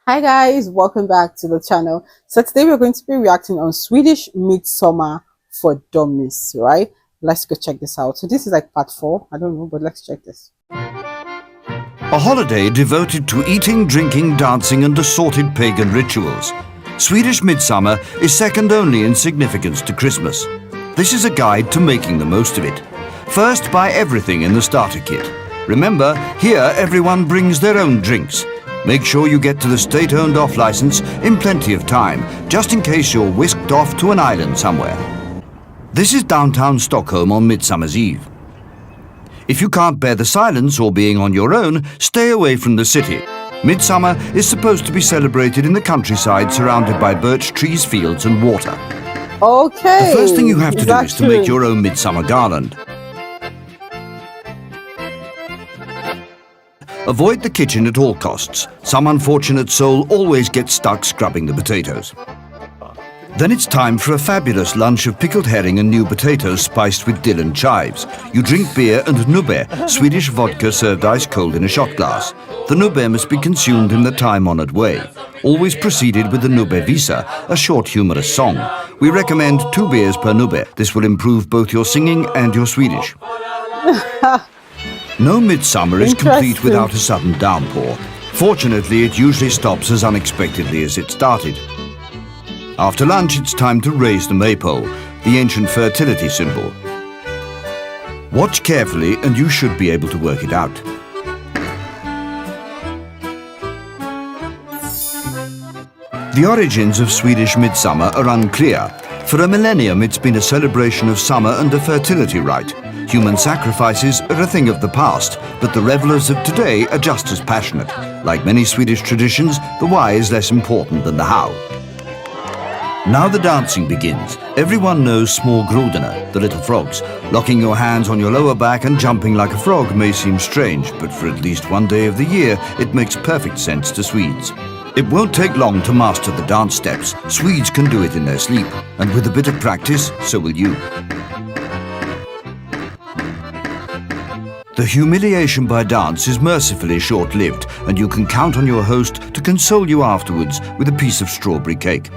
Hi guys, welcome back to the channel. So today we're going to be reacting on Swedish Midsummer for Dummies, right? Let's go check this out. So this is like part 4. I don't know, but let's check this. A holiday devoted to eating, drinking, dancing and assorted pagan rituals. Swedish Midsummer is second only in significance to Christmas. This is a guide to making the most of it. First, buy everything in the starter kit. Remember, here everyone brings their own drinks. Make sure you get to the state-owned off-license in plenty of time, just in case you're whisked off to an island somewhere. This is downtown Stockholm on Midsummer's Eve. If you can't bear the silence or being on your own, stay away from the city. Midsummer is supposed to be celebrated in the countryside surrounded by birch trees, fields and water. Okay. The first thing you have to do is to make your own midsummer garland. Avoid the kitchen at all costs. Some unfortunate soul always gets stuck scrubbing the potatoes. Then it's time for a fabulous lunch of pickled herring and new potatoes spiced with dill and chives. You drink beer and nubbe, Swedish vodka served ice cold in a shot glass. The nubbe must be consumed in the time-honored way. Always preceded with the nubbe visa, a short humorous song. We recommend 2 beers per nubbe. This will improve both your singing and your Swedish. No midsummer is complete without a sudden downpour. Fortunately, it usually stops as unexpectedly as it started. After lunch, it's time to raise the maypole, the ancient fertility symbol. Watch carefully and you should be able to work it out. The origins of Swedish midsummer are unclear. For a millennium, it's been a celebration of summer and a fertility rite. Human sacrifices are a thing of the past, but the revelers of today are just as passionate. Like many Swedish traditions, the why is less important than the how. Now the dancing begins. Everyone knows small grodorna, the little frogs. Locking your hands on your lower back and jumping like a frog may seem strange, but for at least one day of the year, it makes perfect sense to Swedes. It won't take long to master the dance steps. Swedes can do it in their sleep, and with a bit of practice, so will you. The humiliation by dance is mercifully short-lived, and you can count on your host to console you afterwards with a piece of strawberry cake.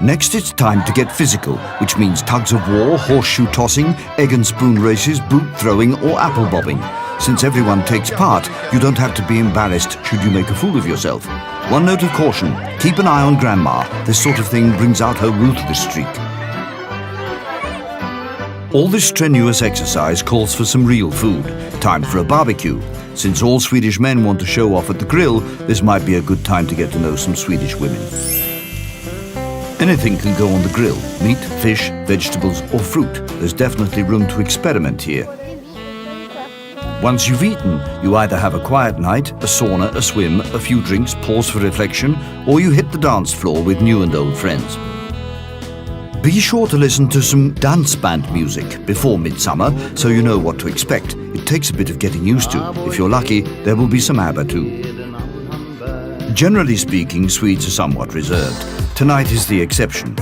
Next, it's time to get physical, which means tugs of war, horseshoe tossing, egg and spoon races, boot throwing or apple bobbing. Since everyone takes part, you don't have to be embarrassed should you make a fool of yourself. One note of caution, keep an eye on Grandma. This sort of thing brings out her ruthless streak. All this strenuous exercise calls for some real food. Time for a barbecue. Since all Swedish men want to show off at the grill, this might be a good time to get to know some Swedish women. Anything can go on the grill. Meat, fish, vegetables or fruit. There's definitely room to experiment here. Once you've eaten, you either have a quiet night, a sauna, a swim, a few drinks, pause for reflection, or you hit the dance floor with new and old friends. Be sure to listen to some dance band music before midsummer so you know what to expect. It takes a bit of getting used to. If you're lucky, there will be some ABBA too. Generally speaking, Swedes are somewhat reserved. Tonight is the exception.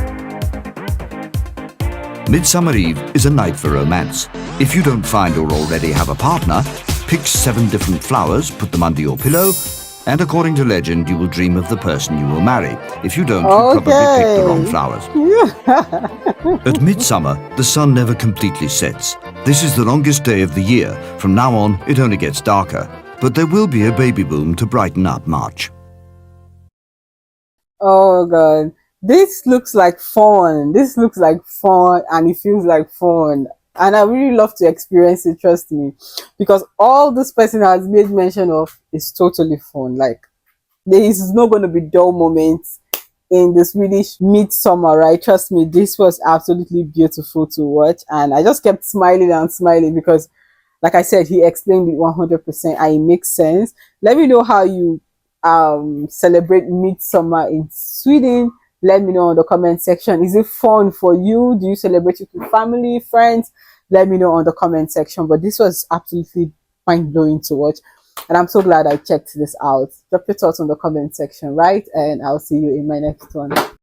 Midsummer Eve is a night for romance. If you don't find or already have a partner, pick 7 different flowers, put them under your pillow, and according to legend, you will dream of the person you will marry. If you don't, you probably picked the wrong flowers. At midsummer, the sun never completely sets. This is the longest day of the year. From now on, it only gets darker. But there will be a baby boom to brighten up March. Oh god. This looks like fun. This looks like fun and it feels like fun. And I really love to experience it, trust me. Because all this person has made mention of is totally fun. Like, there is not going to be dull moments in the Swedish midsummer, right? Trust me, this was absolutely beautiful to watch. And I just kept smiling and smiling because, like I said, he explained it 100% and it makes sense. Let me know how you celebrate midsummer in Sweden. Let me know in the comment section. Is it fun for you? Do you celebrate it with family, friends? Let me know on the comment section. But this was absolutely mind-blowing to watch. And I'm so glad I checked this out. Drop your thoughts on the comment section, right? And I'll see you in my next one.